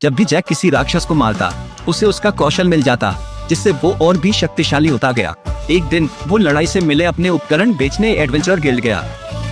जब भी जैक किसी राक्षस को मारता, उसे उसका कौशल मिल जाता, जिससे वो और भी शक्तिशाली होता गया। एक दिन वो लड़ाई से मिले अपने उपकरण बेचने एडवेंचर गिल्ड गया,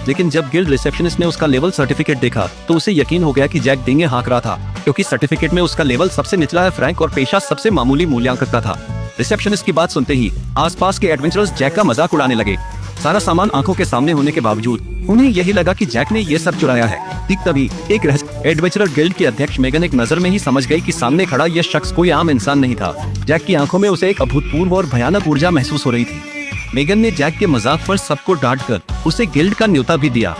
लेकिन जब गिल्ड रिसेप्शनिस्ट ने उसका लेवल सर्टिफिकेट देखा तो उसे यकीन हो गया कि जैक डींगे हाँक रहा था, क्योंकि सर्टिफिकेट में उसका लेवल सबसे निचला है, रैंक और पेशा सबसे मामूली मूल्यांकन का था। रिसेप्शनिस्ट की बात सुनते ही आसपास के एडवेंचरर्स जैक का मजाक उड़ाने लगे। सारा सामान आंखों के सामने होने के बावजूद उन्हें यही लगा कि जैक ने ये सब चुराया है। ठीक तभी एक रहस्य एडवेंचरर गिल्ड की अध्यक्ष मेगन एक नजर में ही समझ गई कि सामने खड़ा यह शख्स कोई आम इंसान नहीं था। जैक की आंखों में उसे एक अभूतपूर्व और भयानक ऊर्जा महसूस हो रही थी। मेगन ने जैक के मजाक पर सबको डांट कर उसे गिल्ड का न्योता भी दिया।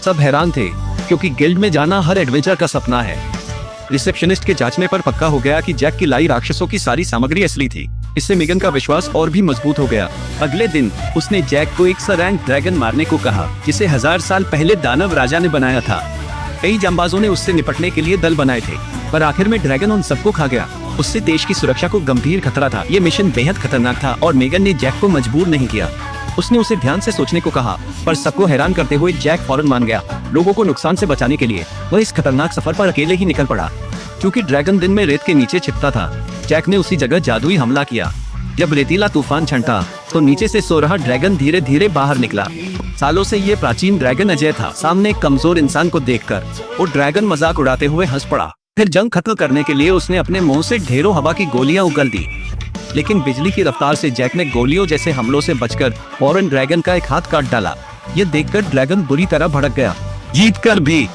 सब हैरान थे, क्योंकि गिल्ड में जाना हर एडवेंचर का सपना है। रिसेप्शनिस्ट के जांचने पर पक्का हो गया कि जैक की लाई राक्षसों की सारी सामग्री असली थी। इससे मेगन का विश्वास और भी मजबूत हो गया। अगले दिन उसने जैक को एक रैंक ड्रैगन मारने को कहा, जिसे 1000 साल पहले दानव राजा ने बनाया था। कई जांबाजों ने उससे निपटने के लिए दल बनाए थे, पर आखिर में ड्रैगन उन सबको खा गया। उससे देश की सुरक्षा को गंभीर खतरा था। ये मिशन बेहद खतरनाक था और मेगन ने जैक को मजबूर नहीं किया। उसने उसे ध्यान से सोचने को कहा, पर सबको हैरान करते हुए जैक फौरन मान गया। लोगों को नुकसान से बचाने के लिए वह इस खतरनाक सफर पर अकेले ही निकल पड़ा। क्योंकि ड्रैगन दिन में रेत के नीचे छिपता था, जैक ने उसी जगह जादुई हमला किया। जब रेतीला तूफान छंटा तो नीचे से सो रहा ड्रैगन धीरे धीरे बाहर निकला। सालों से ये प्राचीन ड्रैगन अजय था। सामने एक कमजोर इंसान को देखकर वो ड्रैगन मजाक उड़ाते हुए हंस पड़ा। फिर जंग खत्म करने के लिए उसने अपने मुंह से ढेरों हवा की गोलियां उगल दी, लेकिन बिजली की रफ्तार से जैक ने गोलियों जैसे हमलों से बचकर फौरन ड्रैगन का एक हाथ काट डाला। ये देखकर ड्रैगन बुरी तरह भड़क गया। जीत कर भी